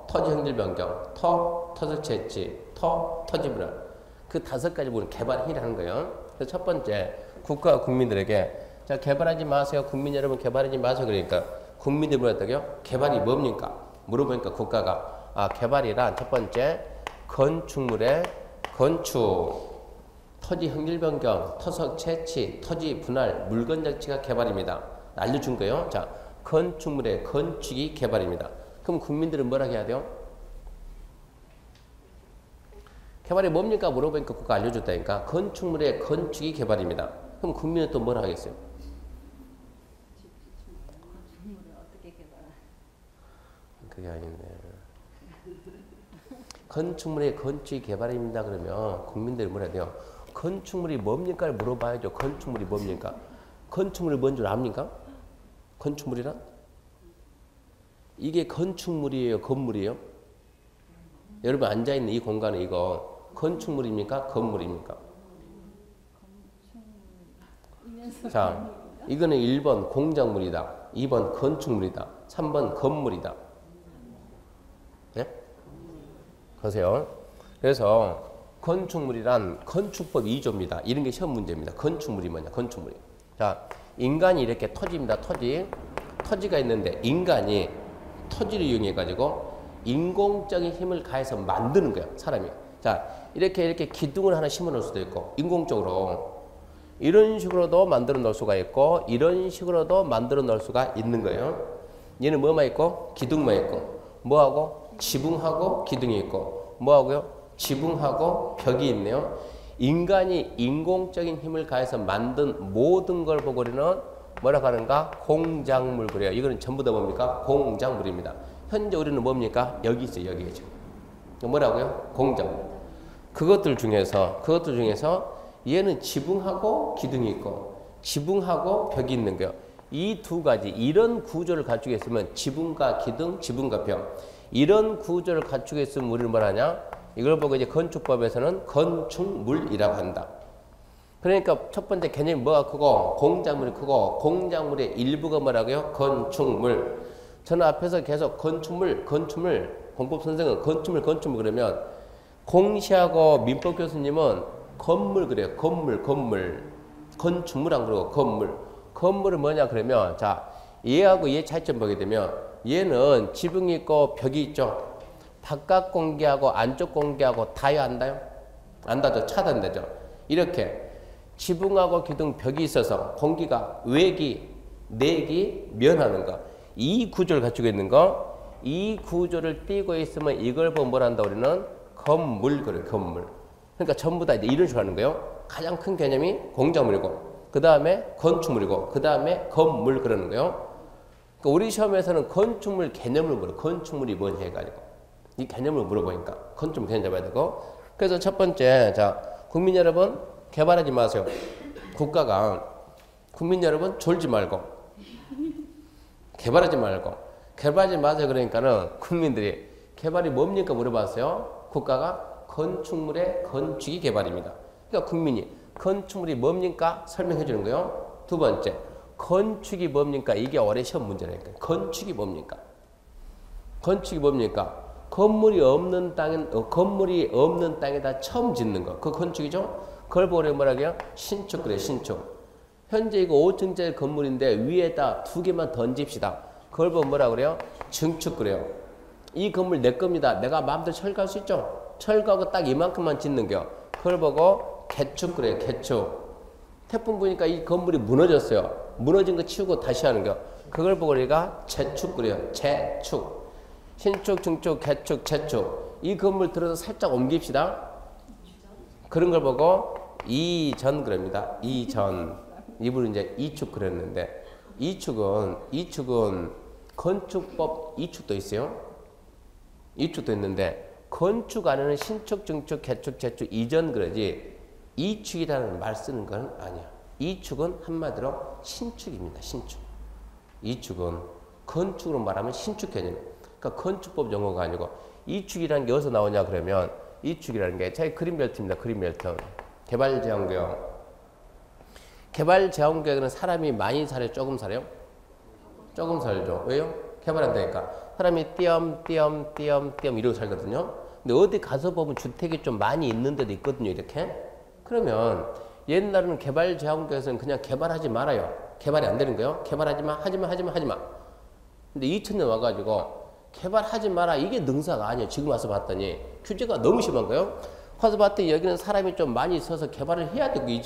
토지 형질 변경, 토지 채취, 토지 분할. 그 5가지 부분 개발 행위라는 거예요. 그래서 첫 번째, 국가가 국민들에게 자 개발하지 마세요. 국민 여러분 개발하지 마세요. 그러니까 국민들이 뭐랬다고요? 개발이 뭡니까? 물어보니까 국가가 개발이란 첫 번째 건축물의 건축, 토지 형질 변경, 토석 채취, 토지 분할, 물건 자체가 개발입니다. 알려준 거예요. 자, 건축물의 건축이 개발입니다. 그럼 국민들은 뭐라 해야 돼요? 개발이 뭡니까? 물어보니까 국가 알려줬다니까. 건축물의 건축이 개발입니다. 그럼 국민은 또 뭐라 하겠어요? 건축물을 어떻게 개발하나? 그게 아닌데. 건축물의 건축이 개발입니다. 그러면 국민들이 뭐라 해야 돼요? 건축물이 뭡니까? 물어봐야죠. 건축물이 뭡니까? 건축물이 뭔 줄 압니까? 건축물이란? 이게 건축물이에요? 건물이에요? 여러분 앉아있는 이 공간은 이거 건축물입니까? 건물입니까? 자, 이거는 1번 공작물이다. 2번 건축물이다. 3번 건물이다. 예? 보세요. 그래서 건축물이란 건축법 2조입니다. 이런 게 시험 문제입니다. 건축물이 뭐냐? 건축물이. 자, 인간이 이렇게 토지입니다. 토지가 있는데 인간이 토지를 이용해 가지고 인공적인 힘을 가해서 만드는 거예요. 사람이. 자, 이렇게 기둥을 하나 심어 놓을 수도 있고 인공적으로 이런 식으로도 만들어 놓을 수가 있고 이런 식으로도 만들어 놓을 수가 있는 거예요. 얘는 뭐만 있고 기둥만 있고 뭐하고 지붕하고 기둥이 있고 뭐하고요? 지붕하고 벽이 있네요. 인간이 인공적인 힘을 가해서 만든 모든 걸 보고 우리는 뭐라고 하는가? 공작물 그래요. 이거는 전부 다 뭡니까? 공작물입니다. 현재 우리는 뭡니까? 여기 있어요. 여기 지금. 뭐라고요? 공작물. 그것들 중에서 얘는 지붕하고 기둥이 있고 지붕하고 벽이 있는 거예요. 이 두 가지 이런 구조를 갖추고 있으면 지붕과 기둥, 지붕과 벽 이런 구조를 갖추고 있으면 우리는 뭘 하냐? 이걸 보고 이제 건축법에서는 건축물이라고 한다. 그러니까 첫 번째 개념이 뭐가 크고 공작물이 크고 공작물의 일부가 뭐라고요? 건축물. 저는 앞에서 계속 건축물 공법 선생은 건축물 그러면 공시하고 민법 교수님은 건물 그래요. 건물 건축물 안 그러고 건물은 뭐냐 그러면 자 얘하고 얘 차이점 보게 되면 얘는 지붕이 있고 벽이 있죠. 바깥 공기하고 안쪽 공기하고 닿아야 한다요? 안 닿죠. 차단되죠. 이렇게 지붕하고 기둥 벽이 있어서 공기가 외기, 내기, 면하는 거. 이 구조를 갖추고 있는 거. 이 구조를 띄고 있으면 이걸 보면 뭘 한다 우리는? 건물 그래 건물. 그러니까 전부 다 이제 이런 식으로 하는 거예요. 가장 큰 개념이 공작물이고 그 다음에 건축물이고 그 다음에 건물 그러는 거예요. 그러니까 우리 시험에서는 건축물 개념을 물어. 건축물이 뭐냐 해가지고 이 개념을 물어보니까 건축물 개념 잡아야 되고. 그래서 첫 번째 자 국민 여러분 개발하지 마세요. 국가가 국민 여러분 졸지 말고 개발하지 마세요. 그러니까는 국민들이 개발이 뭡니까 물어봤어요. 국가가 건축물의 건축이 개발입니다. 그러니까 국민이 건축물이 뭡니까 설명해 주는 거예요. 두 번째 건축이 뭡니까? 이게 올해 시험 문제라니까. 건축이 뭡니까? 건물이 없는 땅에다 처음 짓는 거. 그 건축이죠. 그걸 보고 뭐라고요? 신축 그래 신축. 현재 이거 5층짜리 건물인데 위에다 2개만 던집시다. 그걸 보고 뭐라 그래요? 증축 그래요. 이 건물 내 겁니다. 내가 마음대로 철거할 수 있죠. 철거하고 딱 이만큼만 짓는 거. 그걸 보고 개축 그래요. 개축. 태풍 부니까 이 건물이 무너졌어요. 무너진 거 치우고 다시 하는 거. 그걸 보고 우리가 재축 그래요. 재축. 신축, 중축, 개축, 재축. 이 건물 들어서 살짝 옮깁시다. 그런 걸 보고 이전 그럽니다. 이전. 이분은 이제 이축 그랬는데 이축은 건축법 이축도 있어요. 이축도 있는데 건축 안에는 신축, 중축, 개축, 재축, 이전 그러지 이축이라는 말 쓰는 건 아니야. 이축은 한마디로 신축입니다. 신축. 이축은 건축으로 말하면 신축 개념. 그러니까 건축법 용어가 아니고 이축이라는 게 어디서 나오냐 그러면 이축이라는 게 제 그린벨트입니다. 그린벨트. 개발제한구역. 개발제한구역에는 사람이 많이 살아요? 조금 살아요? 조금 살죠. 왜요? 개발한다니까. 사람이 띄엄 이러고 살거든요. 근데 어디 가서 보면 주택이 좀 많이 있는 데도 있거든요. 이렇게. 그러면 옛날에는 개발제한구역에서는 그냥 개발하지 말아요. 개발이 안 되는 거예요. 개발하지 마. 하지 마. 근데 2000년 와가지고 개발하지 마라. 이게 능사가 아니에요. 지금 와서 봤더니 규제가 너무 심한 거예요. 와서 봤더니 여기는 사람이 좀 많이 있어서 개발을 해야 되고 이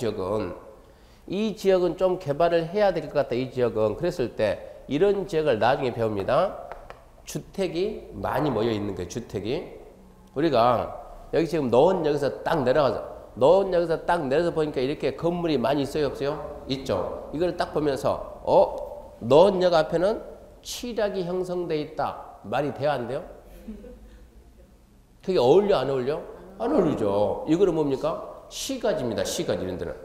지역은 좀 개발을 해야 될 것 같다. 이 지역은. 그랬을 때 이런 지역을 나중에 배웁니다. 주택이 많이 모여 있는 거예요. 주택이. 우리가 여기 지금 노원역에서 딱 내려서 보니까 이렇게 건물이 많이 있어요? 없어요? 있죠. 이걸 딱 보면서 노원역 앞에는 취락이 형성돼 있다. 말이 돼야 안 돼요? 그게 어울려 안 어울려? 안 어울리죠. 이거는 뭡니까? 시가지입니다. 시가지 이런 데는.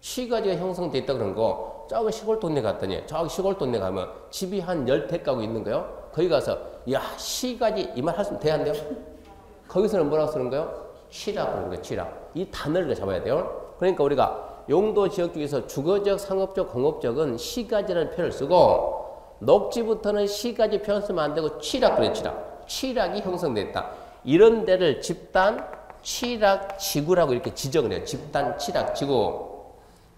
시가지가 형성돼 있다 그런 거 저기 시골 동네 갔더니 저기 시골 동네 가면 집이 한 10대가구 있는 거요. 거기 가서 야 시가지 이 말 할 수 돼야 안 돼요? 거기서는 뭐라고 쓰는 거요? 취락 그러는 거예요. 취락. 이 단어를 잡아야 돼요. 그러니까 우리가 용도 지역 중에서 주거적, 상업적, 공업적은 시가지라는 표현을 쓰고 녹지부터는 시가지 표현 쓰면 안 되고 취락 그래 취락. 취락이 형성됐다. 이런 데를 집단 취락 지구라고 이렇게 지정을 해요. 집단 취락 지구.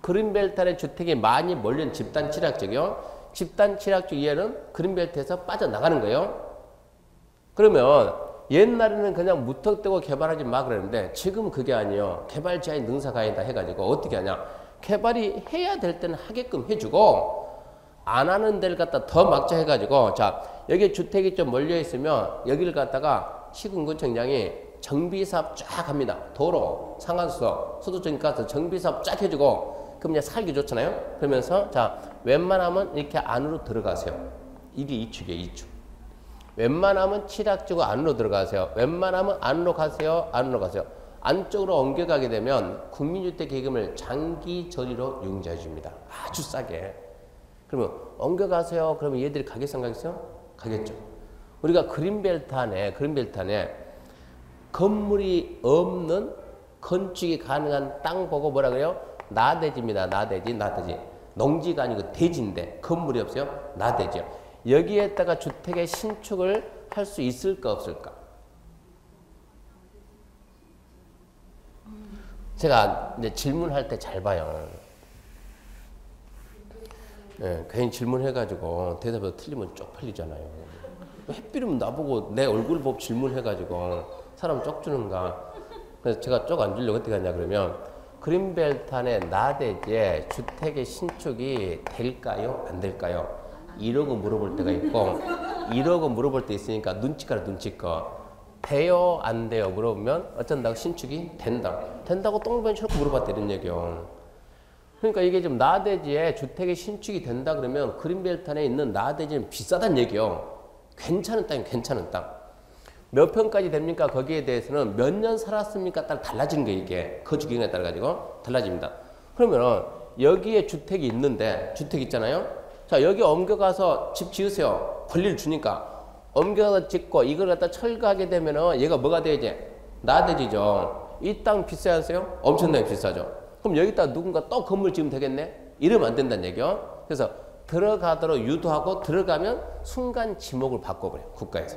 그린벨트 안에 주택이 많이 몰린 집단 취락 지역이요. 집단 취락 지역에는 그린벨트에서 빠져나가는 거예요. 그러면 옛날에는 그냥 무턱대고 개발하지 마 그러는데 지금은 그게 아니에요. 개발 제한 능사가 아니다 해가지고 어떻게 하냐. 개발이 해야 될 때는 하게끔 해주고 안 하는 데를 갖다 더 막자 해가지고 자 여기 주택이 좀 몰려 있으면 여기를 갖다가 시군구청장이 정비사업 쫙 합니다. 도로, 상하수도, 수도적인 가스 정비사업 쫙 해주고 그럼 이제 살기 좋잖아요. 그러면서 자 웬만하면 이렇게 안으로 들어가세요. 이게 이축이에요. 이축. 웬만하면 칠학지구 안으로 들어가세요. 웬만하면 안으로 가세요. 안으로 가세요. 안쪽으로 옮겨가게 되면 국민주택기금을 장기 저리로 융자해 줍니다. 아주 싸게. 그러면 옮겨가세요. 그러면 얘들이 가겠어 안 가겠어요? 가겠죠. 우리가 그린벨트 안에 건물이 없는 건축이 가능한 땅 보고 뭐라 그래요? 나대지입니다. 나대지. 농지가 아니고 대지인데 건물이 없어요? 나대지요. 여기에다가 주택의 신축을 할 수 있을까 없을까? 제가 이제 질문할 때 잘 봐요. 예, 괜히 질문해가지고 대답이 틀리면 쪽팔리잖아요. 햇빛이면 나보고 내 얼굴 보고 질문해가지고 사람 쪽 주는가. 그래서 제가 쪽 안 주려고 어떻게 하냐 그러면 그린벨트 안에 나대지에 주택의 신축이 될까요? 안 될까요? 이러고 물어볼 때가 있고 이러고 물어볼 때 있으니까 눈치가라 눈치껏 돼요? 안 돼요? 물어보면 어쩐다고 신축이 된다. 된다고 똥변처럼 물어봤다 이런 얘기요. 그러니까 이게 좀 나대지에 주택의 신축이 된다 그러면 그린벨트 안에 있는 나대지는 비싸다는 얘기요. 괜찮은 땅이 괜찮은 땅. 몇 평까지 됩니까? 거기에 대해서는 몇 년 살았습니까? 따라 달라지는 게 이게 거주기간에 따라 가지고 달라집니다. 그러면은 여기에 주택이 있는데 주택 있잖아요. 자 여기 옮겨가서 집 지으세요. 권리를 주니까 옮겨서 짓고 이걸 갖다 철거하게 되면은 얘가 뭐가 돼야지? 나대지죠. 이 땅 비싸지 않으세요? 엄청나게 비싸죠. 그럼 여기다 누군가 또 건물 지으면 되겠네? 이러면 안 된다는 얘기요. 그래서 들어가도록 유도하고 들어가면 순간 지목을 바꿔버려요. 국가에서.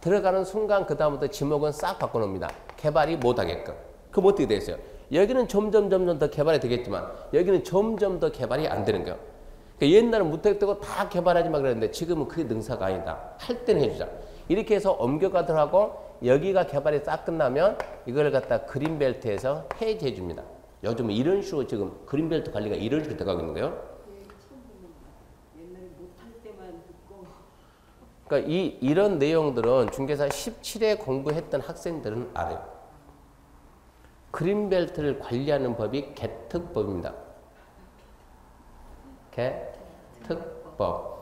들어가는 순간 그 다음부터 지목은 싹 바꿔놓습니다. 개발이 못하게끔. 그럼 어떻게 되겠어요? 여기는 점점 더 개발이 되겠지만 여기는 점점 더 개발이 안 되는 거예요. 그러니까 옛날은 무택되고 다 개발하지 마 그랬는데 지금은 그게 능사가 아니다. 할 때는 해주자. 이렇게 해서 옮겨가도록 하고 여기가 개발이 싹 끝나면 이걸 갖다 그린벨트에서 해제해 줍니다. 요즘은 이런 식으로 지금 그린벨트 관리가 이런 식으로 돼가고 있는 거예요. 옛날에 못할 때만 듣고. 그러니까 이런 내용들은 중개사 17회 공부했던 학생들은 알아요. 그린벨트를 관리하는 법이 개특법입니다. 개특법.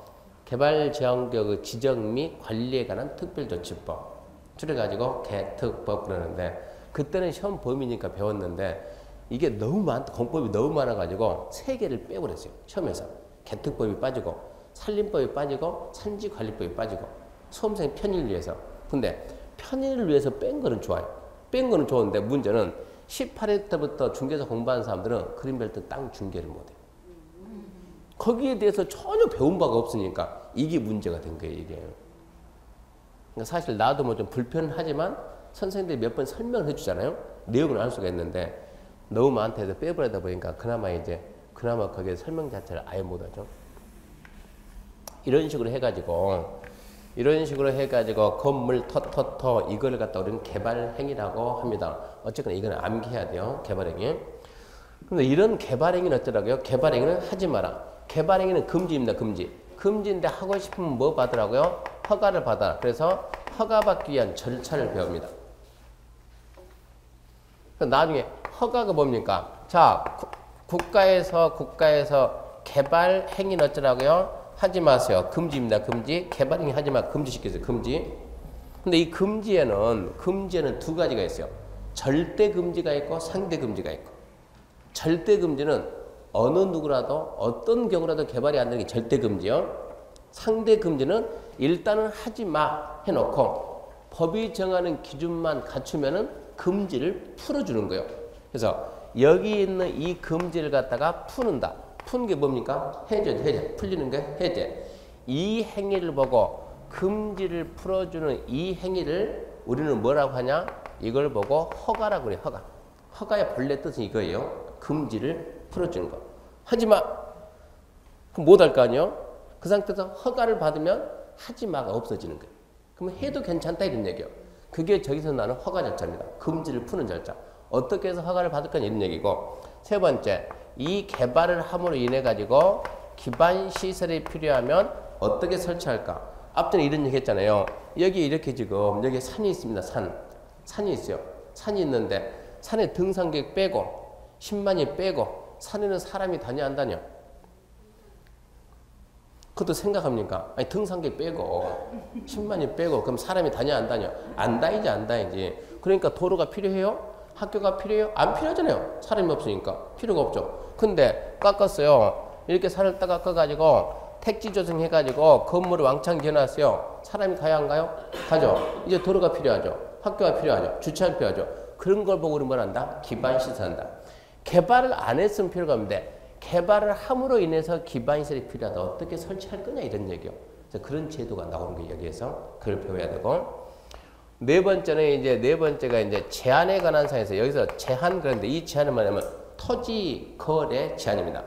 개발지원구역의 지정 및 관리에 관한 특별조치법. 줄여가지고 개특법 그러는데 그때는 시험 범위니까 배웠는데 이게 너무 공법이 너무 많아가지고 3개를 빼버렸어요. 시험에서. 개특법이 빠지고 산림법이 빠지고 산지관리법이 빠지고 수험생 편의를 위해서. 근데 편의를 위해서 뺀 거는 좋아요. 뺀 거는 좋은데 문제는 18회 때부터 중개사 공부하는 사람들은 그린벨트 땅 중개를 못해요. 거기에 대해서 전혀 배운 바가 없으니까 이게 문제가 된 거예요. 이게. 그러니까 사실 나도 뭐 좀 불편하지만 선생님들이 몇 번 설명을 해주잖아요. 내용을 알 수가 있는데 너무 많다 해서 빼버리다 보니까 그나마 거기에 설명 자체를 아예 못하죠. 이런 식으로 해가지고 건물 터터터 이걸 갖다 우리는 개발행위라고 합니다. 어쨌거나 이건 암기해야 돼요. 개발행위. 근데 이런 개발행위는 어쩌라고요? 개발행위는 하지 마라. 개발행위는 금지입니다. 금지인데 하고 싶으면 뭐 받으라고요? 허가를 받아. 그래서 허가받기 위한 절차를 배웁니다. 나중에 허가가 뭡니까? 자, 국가에서 개발행위는 어쩌라고요? 하지 마세요. 금지입니다. 금지. 개발행위 하지 마. 금지시켰어요. 금지. 근데 이 금지에는 2가지가 있어요. 절대 금지가 있고 상대 금지가 있고. 절대 금지는 어느 누구라도 어떤 경우라도 개발이 안 되는 게 절대 금지요. 상대 금지는 일단은 하지 마 해놓고 법이 정하는 기준만 갖추면은 금지를 풀어주는 거예요. 그래서 여기 있는 이 금지를 갖다가 푸는다. 푸는 게 뭡니까? 해제. 풀리는 게 해제. 이 행위를 보고 금지를 풀어주는 이 행위를 우리는 뭐라고 하냐? 이걸 보고 허가라고 그래요. 허가의 본래 뜻은 이거예요. 금지를 풀어주는 거. 하지 마. 그럼 못 할 거 아니에요? 그 상태에서 허가를 받으면 하지 마가 없어지는 거예요. 그러면 해도 괜찮다 이런 얘기예요. 그게 저기서 나는 허가 절차입니다. 금지를 푸는 절차. 어떻게 해서 허가를 받을 거냐 이런 얘기고. 세 번째, 이 개발을 함으로 인해 가지고 기반 시설이 필요하면 어떻게 설치할까? 앞전에 이런 얘기 했잖아요. 여기 이렇게 지금 여기 산이 있습니다. 산이 있어요. 산이 있는데 산에 등산객 빼고 10만이 빼고 산에는 사람이 다녀 안 다녀? 그것도 생각합니까? 아니 등산객 빼고 10만이 빼고 그럼 사람이 다녀 안 다녀? 안 다니지 안 다니지. 그러니까 도로가 필요해요? 학교가 필요해요? 안 필요하잖아요. 사람이 없으니까 필요가 없죠. 근데 깎았어요. 이렇게 산을 딱 깎아가지고 택지 조성해가지고 건물을 왕창 지어놨어요. 사람이 가야 안 가요? 가죠. 이제 도로가 필요하죠. 학교가 필요하죠. 주차장 필요하죠. 그런 걸 보고 우리 뭘 한다? 기반 시설한다. 개발을 안 했으면 필요가 없는데 개발을 함으로 인해서 기반 시설이 필요하다. 어떻게 설치할 거냐 이런 얘기요. 그래서 그런 제도가 나오는 게 여기에서 그걸 배워야 되고. 네 번째가 이제 제한에 관한 사항에서 여기서 제한 그런데 이 제한은 뭐냐면 토지 거래 제한입니다.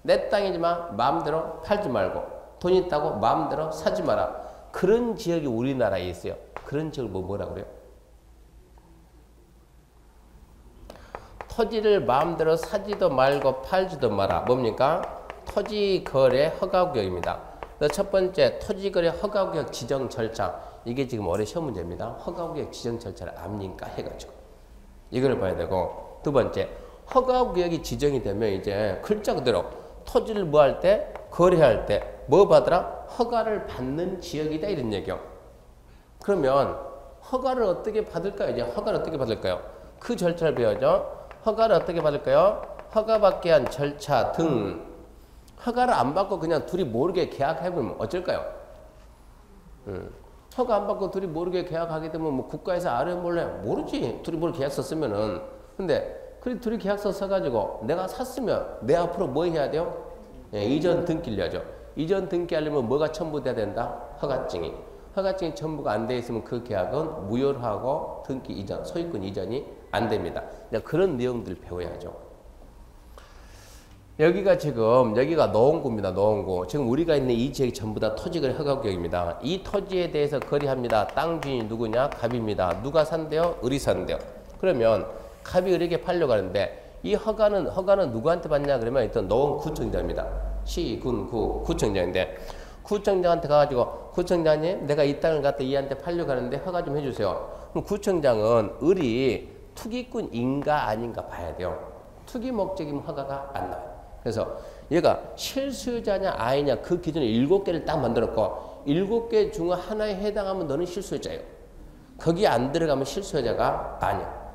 내 땅이지만 마음대로 팔지 말고 돈 있다고 마음대로 사지 마라. 그런 지역이 우리나라에 있어요. 그런 지역을 뭐라 그래요? 토지를 마음대로 사지도 말고 팔지도 마라. 뭡니까? 토지 거래 허가 구역입니다. 첫 번째 토지 거래 허가 구역 지정 절차. 이게 지금 올해 시험 문제입니다. 허가 구역 지정 절차를 압니까 해가지고 이걸 봐야 되고, 두 번째 허가 구역이 지정이 되면 이제 글자 그대로 토지를 뭐 할 때 거래할 때 뭐 받으라? 허가를 받는 지역이다 이런 얘기요. 그러면 허가를 어떻게 받을까요? 이제 허가를 어떻게 받을까요? 그 절차를 배워죠. 허가를 어떻게 받을까요? 허가받기 위한 절차 등. 허가를 안 받고 그냥 둘이 모르게 계약해보면 어쩔까요? 허가 안 받고 둘이 모르게 계약하게 되면 뭐 국가에서 알아요 몰래 모르지. 둘이 뭘 계약서 쓰면은. 근데 그래 둘이 계약서 써가지고 내가 샀으면 내 앞으로 뭐 해야 돼요? 예, 이전 등기를 하죠. 이전 등기하려면 뭐가 첨부돼야 된다? 허가증이. 허가증이 첨부가 안 돼 있으면 그 계약은 무효로 하고 등기 이전, 소유권 이전이 안 됩니다. 그런 내용들을 배워야죠. 여기가 노원구입니다. 노원구. 지금 우리가 있는 이 지역이 전부 다 토지거래 허가구역입니다. 이 토지에 대해서 거래합니다. 땅 주인이 누구냐? 갑입니다. 누가 산대요? 을이 산대요. 그러면 갑이 을에게 팔려고 하는데 이 허가는 누구한테 받냐? 그러면 일단 노원구청장입니다. 시, 군, 구, 구청장인데 구청장한테 가가지고 구청장님 내가 이 땅을 갖다 이한테 팔려고 하는데 허가 좀 해주세요. 그럼 구청장은 을이 투기꾼인가 아닌가 봐야 돼요. 투기 목적이면 허가가 안 나와요. 그래서 얘가 실수요자냐 아니냐 그 기준에 7개를 딱 만들었고 7개 중 하나에 해당하면 너는 실수요자예요. 거기 안 들어가면 실수요자가 아니야.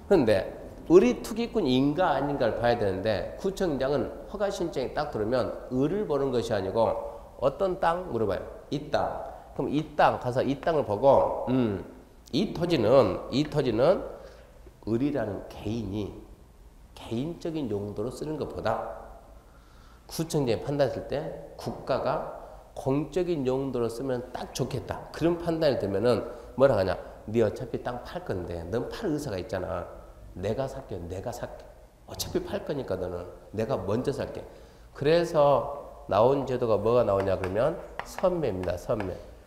그런데 을이 투기꾼인가 아닌가를 봐야 되는데 구청장은 허가 신청이 딱 들어오면 을을 보는 것이 아니고 어떤 땅 물어봐요. 이 땅. 그럼 이 땅 가서 이 땅을 보고 이 토지는 을이라는 개인이 개인적인 용도로 쓰는 것보다 구청장이 판단했을 때 국가가 공적인 용도로 쓰면 딱 좋겠다. 그런 판단이 되면은 뭐라 하냐? 네 어차피 땅 팔 건데 넌 팔 의사가 있잖아. 내가 살게. 어차피 팔 거니까 너는 내가 먼저 살게. 그래서 나온 제도가 뭐가 나오냐 그러면 선매입니다.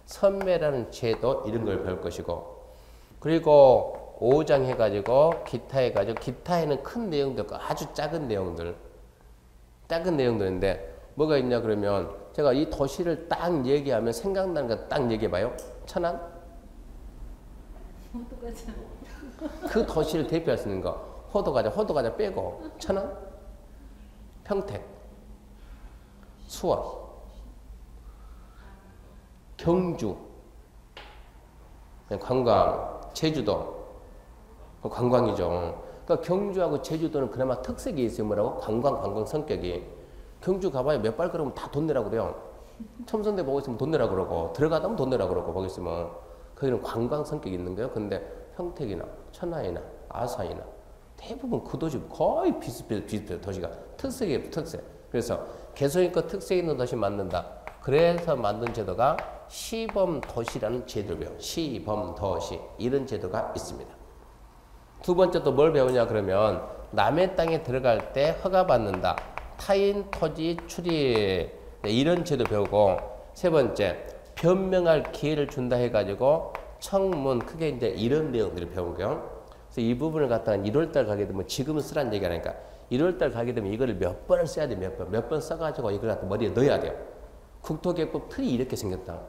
선매라는 제도 이런 걸 배울 것이고, 그리고 5장 해가지고 기타 해가지고 기타에는 큰 내용도 없고 아주 작은 내용들인데 뭐가 있냐 그러면 제가 이 도시를 딱 얘기하면 생각나는 거 딱 얘기해봐요. 천안? 그 도시를 대표할 수 있는 거 호도과자 빼고 천안, 평택, 수원, 경주, 관광, 제주도 관광이죠. 그러니까 경주하고 제주도는 그나마 특색이 있어요. 뭐라고? 관광 성격이. 경주 가봐야 몇 발 걸으면 다 돈 내라고 그래요. 첨성대 보고 있으면 돈 내라고 그러고 들어가다 보면 돈 내라고 그러고 거기 있으면 거기는 관광 성격이 있는 거예요. 근데 평택이나 천안이나 아산이나 대부분 그 도시 거의 비슷해요. 도시가 특색. 그래서 개성있고 특색 있는 도시 만든다. 그래서 만든 제도가 시범도시라는 제도를 배워요. 시범도시 이런 제도가 있습니다. 두 번째 또 뭘 배우냐 그러면 남의 땅에 들어갈 때 허가받는다. 타인 토지 출입 이런 제도 배우고, 세 번째 변명할 기회를 준다 해가지고 청문 크게 이제 이런 내용들을 배우고요. 그래서 이 부분을 갖다가 1월달 가게 되면 지금은 쓰라는 얘기 하니까 1월달 가게 되면 이거를 몇 번을 써야 돼. 몇 번 써가지고 이걸 갖다 머리에 넣어야 돼요. 국토계획법 틀이 이렇게 생겼다.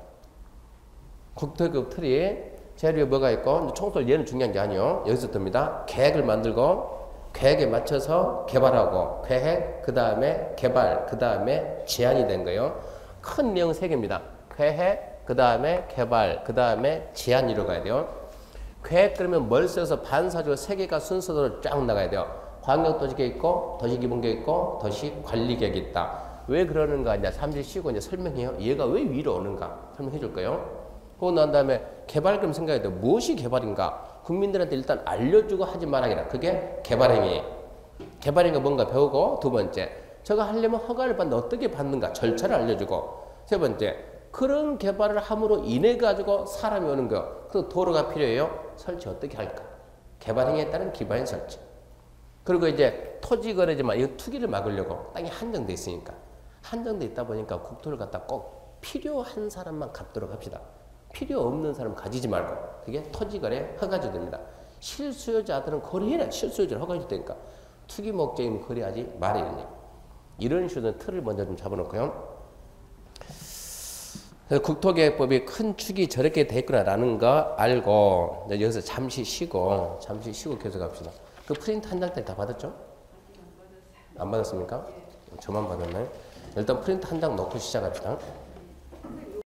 국토계획법 틀이 재료에 뭐가 있고 총설 얘는 중요한 게 아니에요. 여기서 듭니다. 계획을 만들고 계획에 맞춰서 개발하고 계획 그 다음에 개발 그 다음에 제한이 된 거예요. 큰 내용 3개입니다. 계획, 그 다음에 개발, 그 다음에 제안 이뤄가야 돼요. 계획 그러면 멀리서에서 반사적으로 3개가 순서대로 쫙 나가야 돼요. 광역도시계획 있고 도시기본계획 있고 도시관리계획이 있다. 왜 그러는가 이제 잠시 쉬고 이제 설명해요. 얘가 왜 위로 오는가 설명해 줄 거예요. 그러고 난 다음에 개발 그럼 생각해야 돼요. 무엇이 개발인가? 국민들한테 일단 알려주고 하지 말아라. 그게 개발행위예요. 개발행위가 뭔가 배우고 두 번째 저거 하려면 허가를 받는데 어떻게 받는가 절차를 알려주고 세 번째 그런 개발을 함으로 인해 가지고 사람이 오는 거 그리고 도로가 필요해요. 설치 어떻게 할까? 개발행위에 따른 기반 설치. 그리고 이제 토지 거래지만 이거 투기를 막으려고 땅이 한정돼 있으니까 한정돼 있다 보니까 국토를 갖다 꼭 필요한 사람만 갖도록 합시다. 필요 없는 사람 가지지 말고 그게 토지 거래 허가제도입니다. 실수요자들은 거래해라. 실수요자를 허가해줄 테니까 투기 목적이면 거래하지 말아야 이런 식으로 틀을 먼저 좀 잡아놓고요. 그래서 국토계획법이 큰 축이 저렇게 돼 있구나라는 거 알고 이제 여기서 잠시 쉬고 계속 갑시다. 그 프린트 한 장짜리 다 받았죠? 안 받았습니까? 저만 받았나요? 일단 프린트 한 장 넣고 시작합시다.